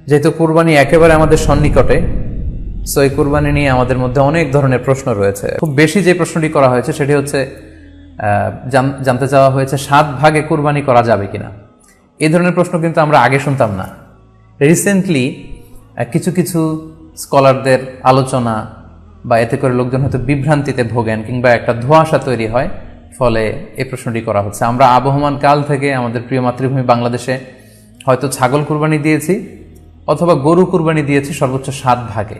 যেহেতু কুরবানি একেবারে আমাদের সন্নিকটে, সো এই কুরবানি নিয়ে আমাদের মধ্যে অনেক ধরনের প্রশ্ন রয়েছে। খুব বেশি যে প্রশ্নটি করা হয়েছে সেটি হচ্ছে জানতে চাওয়া হয়েছে 7 ভাগে কুরবানি করা যাবে কিনা। এই ধরনের প্রশ্ন কিন্তু আমরা আগে শুনতাম না। রিসেন্টলি কিছু কিছু স্কলারদের আলোচনা বা এতে করে লোকজন হয়তো বিভ্রান্তিতে ভোগেন কিংবা একটা ধোঁয়াশা তৈরি হয়, ফলে এই প্রশ্নটি করা হচ্ছে। আমরা আবহমান কাল থেকে আমাদের প্রিয় মাতৃভূমি বাংলাদেশে হয়তো ছাগল কুরবানি দিয়েছি অথবা গরু কুরবানি দিয়েছি সর্বোচ্চ 7 ভাগে।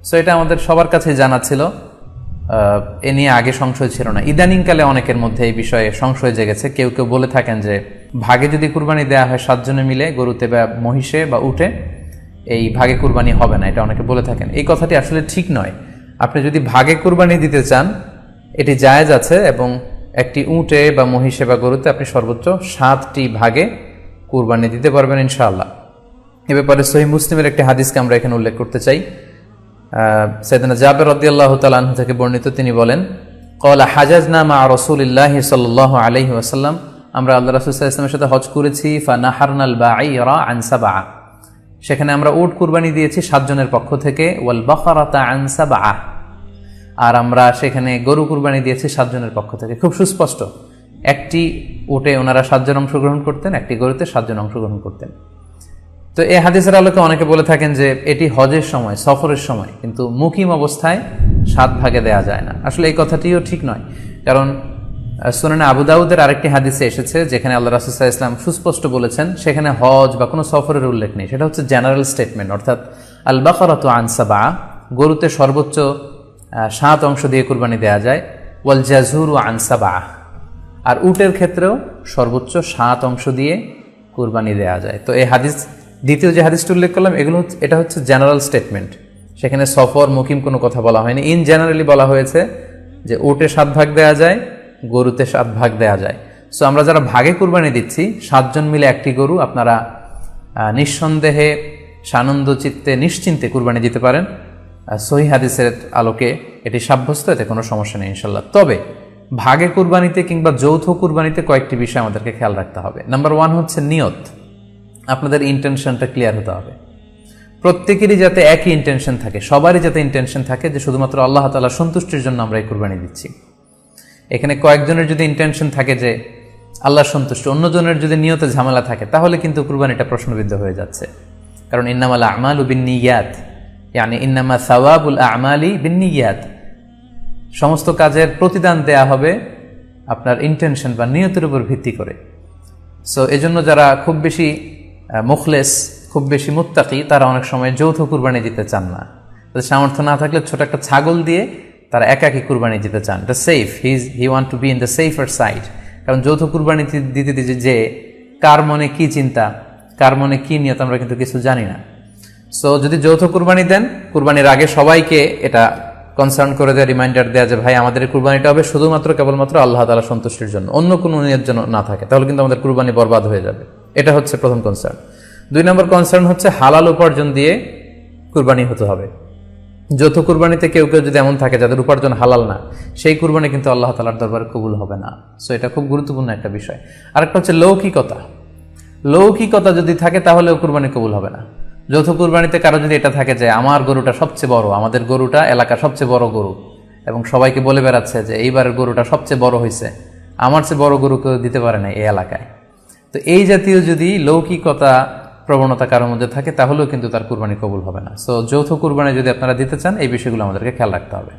সো এটা আমাদের সবার কাছে জানা ছিল, এ নিয়ে আগে সংশয় ছিল না। ইদানিংকালে অনেকের মধ্যে এই বিষয়ে সংশয় জেগেছে। কেউ কেউ বলে থাকেন যে ভাগে যদি কুরবানি দেওয়া হয় 7 জনে মিলে, গরুতে বা মহিষে বা উটে, এই ভাগে কুরবানি হবে না, এটা অনেকে বলে থাকেন। এই কথাটি আসলে ঠিক নয়। আপনি যদি ভাগে কুরবানি দিতে চান এটি জায়েজ আছে, এবং একটি উটে বা মহিষে বা গরুতে আপনি সর্বোচ্চ 7টি ভাগে কুরবানি দিতে পারবেন ইনশাআল্লাহ। এ ব্যাপারে সহিহ মুসলিমের একটি হাদিসকে আমরা এখানে উল্লেখ করতে চাই। সাইয়েদনা জাবের রাদিয়াল্লাহু তাআলা আনহু থেকে বর্ণিত, তিনি বলেন, ক্বালা হাজাজনা মা রাসূলিল্লাহি সাল্লাল্লাহু আলাইহি ওয়াসাল্লাম, আমরা আল্লাহ রাসূল সাল্লাল্লাহু আলাইহি ওয়াসাল্লামের সাথে হজ করেছি। ফানাহারনাল বাঈরা আন সাবআ, সেখানে আমরা উট কুরবানি দিয়েছি 7 জনের পক্ষ থেকে। ওয়াল বাকারাতা আন সাবআ, আর আমরা সেখানে গরু কুরবানি দিয়েছি 7 জনের পক্ষ থেকে। খুব সুস্পষ্ট, একটি উটে ওনারা 7 জন অংশগ্রহণ করতেন, একটি গরুতে 7 জন অংশগ্রহণ করতেন। তো এই হাদিসের আলোকে অনেকে বলে থাকেন যে এটি হজের সময়, সফরের সময়, কিন্তু মুকিম অবস্থায় 7 ভাগে দেয়া যায় না। আসলে এই কথাটিও ঠিক নয়, কারণ সুনানে আবু দাউদের আরেকটি হাদিসে এসেছে যেখানে আল্লাহ রাসূল সাল্লাল্লাহু আলাইহি ওয়াসাল্লাম সুস্পষ্ট বলেছেন, সেখানে হজ বা কোনো সফরের উল্লেখ নেই। সেটা হচ্ছে জেনারেল স্টেটমেন্ট, অর্থাৎ আল বাকারাতু আন সাবআ, গরুতে সর্বোচ্চ 7 অংশ দিয়ে কুরবানি দেয়া যায়। ওয়াল জাযুরু আন সাবআ, আর উটের ক্ষেত্রেও সর্বোচ্চ 7 অংশ দিয়ে কুরবানি দেয়া যায়। তো এই হাদিস, দ্বিতীয় যে হাদিসটি উল্লেখ করলাম, এটা হচ্ছে জেনারেল স্টেটমেন্ট। সেখানে সফর মুকিম কোনো কথা বলা হয়নি। ইন জেনারেলি বলা হয়েছে যে উটে 7 ভাগ দেয়া যায়, গরুতে 7 ভাগ দেয়া যায়। সো আমরা যারা ভাগে কুরবানি দিচ্ছি 7 জন মিলে একটি গরু, আপনারা নিঃসন্দেহে সানন্দ চিত্তে নিশ্চিন্তে কুরবানি দিতে পারেন। সহিহ হাদিসের আলোকে এটি সাব্যস্ত, এতে কোনো সমস্যা নেই ইনশাল্লাহ। তবে ভাগে কুরবানিতে কিংবা যৌথ কুরবানিতে কয়েকটি বিষয় আমাদেরকে খেয়াল রাখতে হবে। নাম্বার 1 হচ্ছে নিয়ত। আপনাদের ইন্টেনশনটা ক্লিয়ার হতে হবে। প্রত্যেকেরই যাতে একই ইন্টেনশন থাকে, সবারই যাতে ইন্টেনশন থাকে যে শুধুমাত্র আল্লাহ তাআলার সন্তুষ্টির জন্য আমরা এই কুরবানি দিচ্ছি। এখানে কয়েকজনের যদি ইন্টেনশন থাকে যে আল্লাহর সন্তুষ্টি, অন্যজনের যদি নিয়তে ঝামেলা থাকে, তাহলে কিন্তু কুরবানিটা প্রশ্নবিদ্ধ হয়ে যাচ্ছে। কারণ ইন্নামাল আমালু বিন্নিয়াত, ইয়ানি ইন্নামা সাওয়াবুল আমালি বিন্নিয়াত, সমস্ত কাজের প্রতিদান দেয়া হবে আপনার ইন্টেনশন বা নিয়তের উপর ভিত্তি করে। সো এজন্য যারা খুব বেশি মুখলেস, খুব বেশি মুত্তাকি, তারা অনেক সময় যৌথ কুরবানি দিতে চান না। তাদের সামর্থ্য না থাকলে ছোট একটা ছাগল দিয়ে তারা একাকি কুরবানি দিতে চান। এটা safe, he want to be in the safer side. কারণ যৌথ কুরবানি দিতে দিতে যে কার মনে কি চিন্তা, কার মনে কি নিয়ত, আমরা কিন্তু কিছু জানি না। সো যদি যৌথ কুরবানি দেন, কুরবানির আগে সবাইকে এটা কনসার্ন করে দেয়, রিমাইন্ডার দেয়া যে ভাই আমাদের কুরবানিটা হবে শুধুমাত্র কেবলমাত্র আল্লাহ তাআলা সন্তুষ্টির জন্য, অন্য কোনো নিয়ত যেন না থাকে, তাহলে কিন্তু আমাদের কুরবানি বরবাদ হয়ে যাবে। এটা হচ্ছে প্রথম কনসার্ন। 2 নম্বর কনসার্ন হচ্ছে হালাল উপার্জন দিয়ে কুরবানি হতে হবে। যৌথ কুরবানিতে কেউ কেউ যদি এমন থাকে যাদের উপার্জন হালাল না, সেই কুরবানি কিন্তু আল্লাহ তাআলার দরবারে কবুল হবে না। সো এটা খুব গুরুত্বপূর্ণ একটা বিষয়। আরেকটা হচ্ছে লৌকিকতা। লৌকিকতা যদি থাকে তাহলেও কুরবানি কবুল হবে না। যৌথ কুরবানিতে কারো যদি এটা থাকে যে আমার গরুটা সবচেয়ে বড়, আমাদের গরুটা এলাকার সবচেয়ে বড় গরু, এবং সবাইকে বলে বেড়াচ্ছে যে এইবারের গরুটা সবচেয়ে বড় হয়েছে, আমার চেয়ে বড় গরু কেউ দিতে পারে না এই এলাকায়। তো এই জাতীয় যদি লৌকিকতা প্রবণতা কারোর মধ্যে থাকে, তাহলেও কিন্তু তার কুরবানি কবুল হবে না। সো যৌথ কুরবানি যদি আপনারা দিতে চান, এই বিষয়গুলো আমাদেরকে খেয়াল রাখতে হবে।